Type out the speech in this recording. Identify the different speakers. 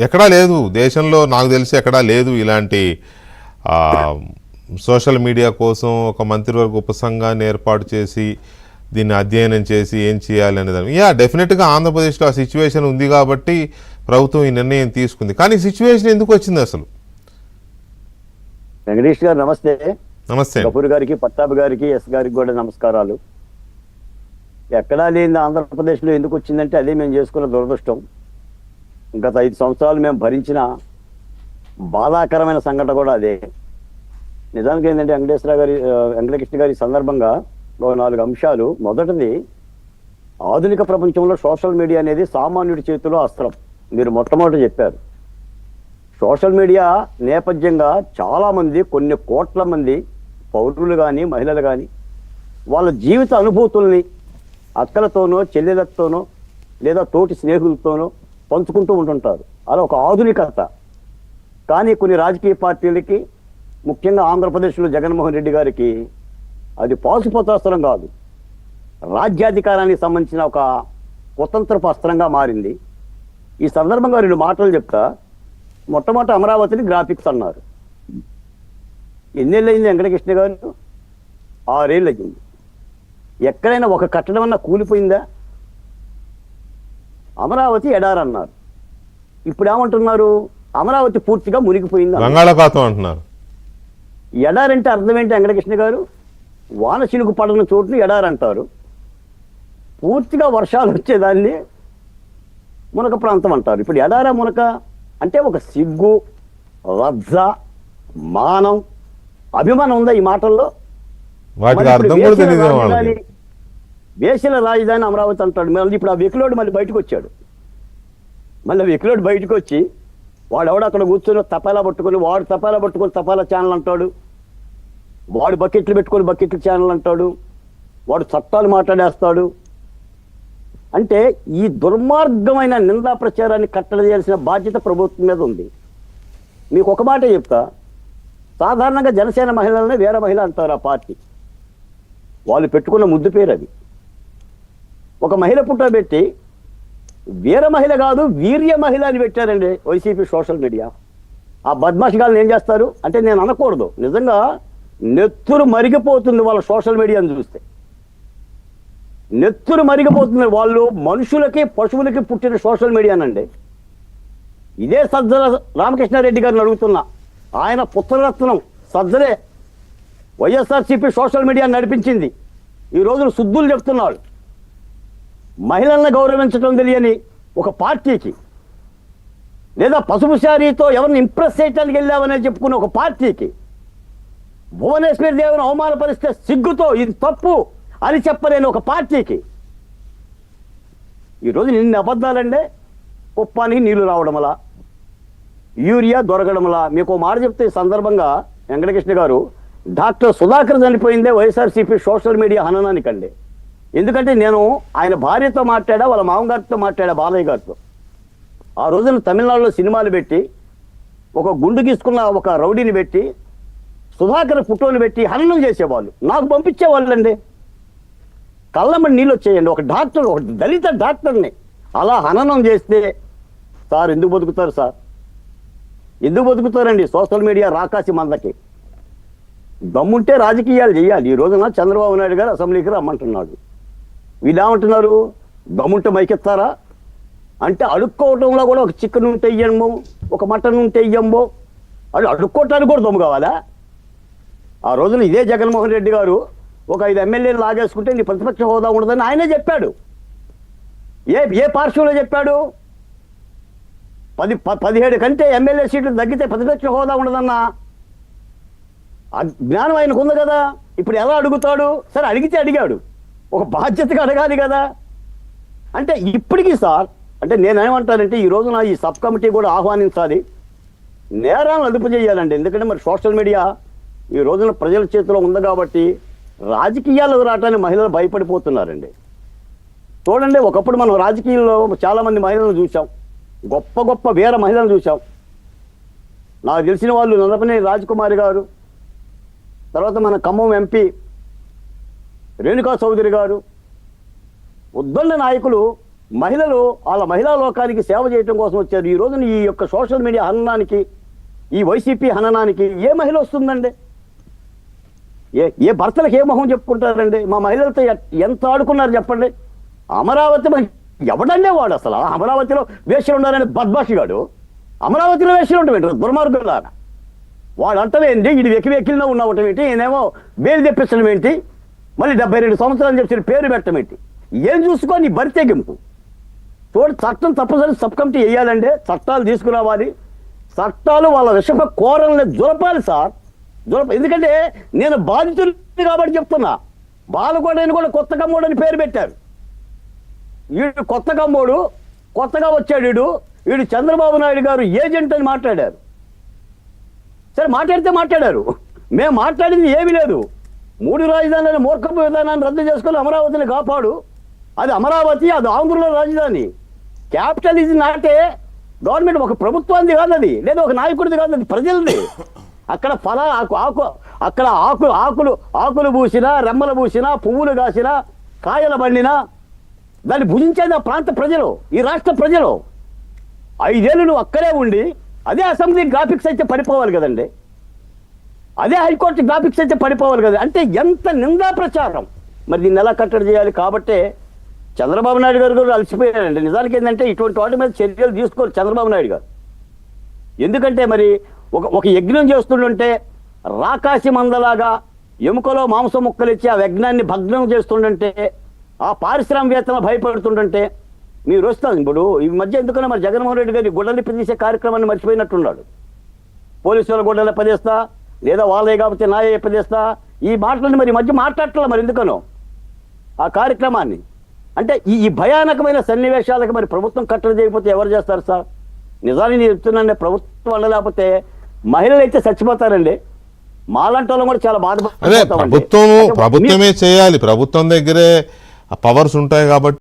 Speaker 1: ఎక్కడా లేదు దేశంలో, నాకు తెలిసి ఎక్కడా లేదు ఇలాంటి సోషల్ మీడియా కోసం ఒక మంత్రివర్గ ఉపసంఘాన్ని ఏర్పాటు చేసి దీన్ని అధ్యయనం చేసి ఏం చేయాలి అనేది. డెఫినెట్గా ఆంధ్రప్రదేశ్లో ఆ సిచ్యువేషన్ ఉంది కాబట్టి ప్రభుత్వం ఈ నిర్ణయం తీసుకుంది. కానీ సిచ్యువేషన్ ఎందుకు వచ్చింది అసలు?
Speaker 2: వెంకటేష్ గారు నమస్తే.
Speaker 1: నమస్తే.
Speaker 2: కపూర్ గారికి, పట్టాభి గారికి, ఎస్ గారికి కూడా నమస్కారాలు. ఎక్కడా లేని ఆంధ్రప్రదేశ్లో ఎందుకు వచ్చిందంటే అదే మేము చేసుకున్న దురదృష్టం. గత 5 సంవత్సరాలు మేము భరించిన బాధాకరమైన సంఘటన కూడా అదే. నిజానికి ఏంటంటే వెంకటకృష్ణ గారి సందర్భంగా 4 అంశాలు. మొదటిది, ఆధునిక ప్రపంచంలో సోషల్ మీడియా అనేది సామాన్యుడి చేతిలో అస్త్రం. మీరు మొట్టమొదటి చెప్పారు. సోషల్ మీడియా నేపథ్యంగా చాలామంది, కొన్ని కోట్ల మంది పౌరులు కానీ మహిళలు కానీ వాళ్ళ జీవిత అనుభూతుల్ని అక్కలతోనో చెల్లెలతోనో లేదా తోటి స్నేహితులతోనో పంచుకుంటూ ఉంటుంటారు. అలా ఒక ఆధునికత. కానీ కొన్ని రాజకీయ పార్టీలకి, ముఖ్యంగా ఆంధ్రప్రదేశ్లో జగన్మోహన్ రెడ్డి గారికి అది పాశుపతాస్త్రం కాదు, రాజ్యాధికారానికి సంబంధించిన ఒక స్వతంత్రపు అస్త్రంగా మారింది. ఈ సందర్భంగా 2 మాటలు చెప్తా. మొట్టమొదటి అమరావతిని గ్రాఫిక్స్ అన్నారు. ఎన్నేళ్ళు అయింది వెంకటకృష్ణ గారు? 6 ఏళ్ళు అయింది. ఎక్కడైనా ఒక కట్టడం అన్నా కూలిపోయిందా? అమరావతి ఎడారన్నారు. ఇప్పుడు ఏమంటున్నారు? అమరావతి పూర్తిగా మునిగిపోయింది,
Speaker 1: బంగాళాఖాతం అంటున్నారు.
Speaker 2: ఎడారంటే అర్థం ఏంటి వెంకటకృష్ణ గారు? వాన చినుకు పడని చోటును ఎడారంటారు. పూర్తిగా వర్షాలు వచ్చేదాన్ని మునక ప్రాంతం అంటారు. ఇప్పుడు ఎడారా మునక అంటే ఒక సిగ్గు, లజ్జ, మానం, అభిమానం ఉందా ఈ మాటల్లో? వేసిన రాజధాని అమరావతి అంటాడు. మళ్ళీ ఇప్పుడు ఆ వెకిలోడు మళ్ళీ బయటకు వచ్చాడు. మళ్ళీ వెకిలోడు బయటకు వచ్చి వాడు ఎవడు అక్కడ కూర్చొని తపాలా పట్టుకొని, వాడు తపాలా పట్టుకొని తపాలా ఛానల్ అంటాడు, వాడు బకెట్లు పెట్టుకొని బకెట్లు ఛానల్ అంటాడు, వాడు చట్టాలు మాట్లాడేస్తాడు. అంటే ఈ దుర్మార్గమైన నిందా ప్రచారాన్ని కట్టడియాల్సిన బాధ్యత ప్రభుత్వం మీద ఉంది. మీకు ఒక మాట చెప్తా. సాధారణంగా జనసేన మహిళలనే వీర మహిళ అంటారు ఆ పార్టీ. వాళ్ళు పెట్టుకున్న ముద్దు పేరు అది. ఒక మహిళ పుట్టబెట్టి వీర మహిళ కాదు వీర్య మహిళ అని పెట్టారండి వైసీపీ సోషల్ మీడియా. ఆ బద్మాషిగాలను ఏం చేస్తారు అంటే, నేను అనకూడదు, నిజంగా నెత్తురు మరిగిపోతుంది వాళ్ళ సోషల్ మీడియాను చూస్తే. నెత్తురు మరిగిపోతుంది. వాళ్ళు మనుషులకి పశువులకి పుట్టిన సోషల్ మీడియానండి. ఇదే సజ్జల రామకృష్ణారెడ్డి గారిని అడుగుతున్నా. ఆయన పుత్రరత్నం సజ్జలే వైఎస్ఆర్సీపీ సోషల్ మీడియా నడిపించింది. ఈ రోజున శుద్ధులు చెప్తున్నాడు. మహిళలను గౌరవించడం తెలియని ఒక పార్టీకి, లేదా పసుపు శారీతో ఎవరిని ఇంప్రెస్ చేయడానికి వెళ్ళామని చెప్పుకున్న ఒక పార్టీకి, భువనేశ్వరి దేవుని అవమానపరిస్తే సిగ్గుతో ఇది తప్పు అని చెప్పలేని ఒక పార్టీకి ఈరోజు నిన్న అబద్ధాలంటే కుప్పానికి నీళ్లు రావడంలా, యూరియా దొరకడంలా. మీకు మాట చెప్తే ఈ సందర్భంగా వెంకటకృష్ణ గారు, డాక్టర్ సుధాకర్ చనిపోయిందే వైఎస్ఆర్సీపీ సోషల్ మీడియా హననానికండి. ఎందుకంటే నేను ఆయన భార్యతో మాట్లాడా, వాళ్ళ మామగారితో మాట్లాడా, బాలయ్య గారితో. ఆ రోజున తమిళనాడులో సినిమాలు పెట్టి ఒక గుండు గీసుకున్న ఒక రౌడీని పెట్టి సుధాకర్ ఫోటోలు పెట్టి హననం చేసేవాళ్ళు. నాకు పంపించేవాళ్ళండి. కళ్ళమ్మడి నీళ్ళు వచ్చేయండి. ఒక డాక్టర్, ఒక దళిత డాక్టర్ని అలా హననం చేస్తే, సార్ ఎందుకు బతుకుతారు సార్? ఎందుకు బతుకుతారండి? సోషల్ మీడియా రాకాసి మందకి. దమ్ముంటే రాజకీయాలు చేయాలి. ఈ రోజున చంద్రబాబు నాయుడు గారు అసెంబ్లీకి రమ్మంటున్నాడు. వీళ్ళు ఏమంటున్నారు? దమ్ముంటే మైకెత్తారా అంటే, అడుక్కోవటంలో కూడా ఒక చికెన్ ఉంటే ఇయ్యము, ఒక మటన్ ఉంటే ఇయ్యము. అది అడుక్కోవటానికి కూడా దమ్ము కావాలా? ఆ రోజున ఇదే జగన్మోహన్ రెడ్డి గారు ఒక 5 ఎమ్మెల్యేలు లాగేసుకుంటే నీ ప్రతిపక్ష హోదా ఉండదని ఆయనే చెప్పాడు. ఏ పార్శ్వంలో చెప్పాడు? 17 కంటే ఎమ్మెల్యే సీట్లు తగ్గితే ప్రతిపక్ష హోదా ఉండదన్న జ్ఞానం ఆయనకు ఉంది కదా. ఇప్పుడు ఎలా అడుగుతాడు? సరే అడిగితే అడిగాడు, ఒక బాధ్యతగా అడగాలి కదా. అంటే ఇప్పటికీ సార్, అంటే నేనేమంటానంటే ఈ రోజున ఈ సబ్ కమిటీ కూడా ఆహ్వానించాలి, నేరాలను అదుపు చేయాలండి. ఎందుకంటే మరి సోషల్ మీడియా ఈ రోజున ప్రజల చేతిలో ఉంది కాబట్టి రాజకీయాలకు రావడానికి మహిళలు భయపడిపోతున్నారండి. చూడండి, ఒకప్పుడు మనం రాజకీయాల్లో చాలామంది మహిళలను చూసాం, గొప్ప గొప్ప వీర మహిళలను చూసాం. నాకు తెలిసిన వాళ్ళు నల్లపనేని రాజకుమారి గారు, తర్వాత మన ఖమ్మం ఎంపీ రేణుకా చౌదరి గారు, ఉద్దండ నాయకులు మహిళలు వాళ్ళ మహిళా లోకానికి సేవ చేయడం కోసం వచ్చారు. ఈ రోజున ఈ యొక్క సోషల్ మీడియా హననానికి, ఈ వైసీపీ హననానికి ఏ మహిళ వస్తుందండి? ఏ భర్తలకు ఏ మొహం చెప్పుకుంటారండి? మా మహిళలతో ఎంత ఆడుకున్నారు చెప్పండి. అమరావతి ఎవడండే వాడు అసలు అమరావతిలో వేషలు ఉండాలని బద్మాషిగాడు అమరావతిలో వేషలు ఉండటం ఏంటి? దుర్మార్గులాగా వాడు అంటలేండి. ఇది వెకిలిలో ఉండవటం ఏంటి? ఈయనేమో బేలు తెప్పించడం ఏంటి? మళ్ళీ 72 సంవత్సరాలు చెప్పిన పేరు పెట్టడం ఏంటి? ఏం చూసుకో నీ బరి తెగింపు చూడు. చట్టం తప్పనిసరి సబ్ కమిటీ వేయాలండి, చట్టాలు తీసుకురావాలి, చట్టాలు వాళ్ళ విషప కోరల్ని జులపాలి సార్, ఎందుకంటే నేను బాధితుడిని కాబట్టి చెప్తున్నా. బాలకోటని కూడా కొత్త కమ్మోడు అని పేరు పెట్టారు. వీడు కొత్త కమ్మోడు, కొత్తగా వచ్చాడు వీడు చంద్రబాబు నాయుడు గారు ఏజెంట్ అని మాట్లాడారు. సరే మాట్లాడితే మాట్లాడారు, మేము మాట్లాడింది ఏమీ లేదు. 3 రాజధానులను మూర్ఖపు విధానాన్ని రద్దు చేసుకుని అమరావతిని కాపాడు. అది అమరావతి, అది ఆంధ్రలో రాజధాని. క్యాపిటల్ ఇది నాటే గవర్నమెంట్, ఒక ప్రభుత్వానికి కాదు అది, లేదా ఒక నాయకుడిది కాదు, అది ప్రజలది. అక్కడ అక్కడ ఆకులు పూసినా, రెమ్మలు పూసినా, పువ్వులు కాసినా, కాయలు పండినా దాన్ని భుజించేది ఆ ప్రాంత ప్రజలు, ఈ రాష్ట్ర ప్రజలు. 5 ఏళ్ళు నువ్వు అక్కడే ఉండి అదే అసెంబ్లీ గ్రాఫిక్స్ అయితే పడిపోవాలి కదండి, అదే హైకోర్టు గ్రాఫిక్స్ అయితే పడిపోవాలి కదా. అంటే ఎంత నిందా ప్రచారం. మరి దీన్ని ఎలా కట్టడి చేయాలి? కాబట్టే చంద్రబాబు నాయుడు గారు కూడా అలసిపోయారండి. నిజానికి ఏంటంటే ఇటువంటి వాటి మీద చర్యలు తీసుకోరు చంద్రబాబు నాయుడు గారు. ఎందుకంటే మరి ఒక యజ్ఞం చేస్తుంటే రాకాసి మందలాగా ఎముకలో మాంసం ముక్కలు ఇచ్చి ఆ యజ్ఞాన్ని భగ్నం చేస్తుంటే, ఆ పారిశ్రామికవేత్తలు భయపడుతుంటే మీరు వస్తాం. ఇప్పుడు ఈ మధ్య ఎందుకన్నా మరి జగన్మోహన్ రెడ్డి గారి గుడ్డలు తీసే కార్యక్రమాన్ని మర్చిపోయినట్టున్నాడు. పోలీసుల గుడ్డలు పదేస్తా, లేదా వాళ్ళే కాకపోతే నాయే పదేస్తా, ఈ మాటలని మరి మధ్య మాట్లాడట్లా మరి ఎందుకనో ఆ కార్యక్రమాన్ని. అంటే ఈ భయానకమైన సన్నివేశాలకు మరి ప్రభుత్వం కట్టడి చేయకపోతే ఎవరు చేస్తారు సార్? నిజాన్ని నేను చెప్తున్నాను, ప్రభుత్వం అనలేకపోతే మహిళలు అయితే చచ్చిపోతారండి. మాలాంటి వాళ్ళు కూడా చాలా
Speaker 1: ప్రభుత్వమే చేయాలి. ప్రభుత్వం దగ్గరే పవర్స్ ఉంటాయి కాబట్టి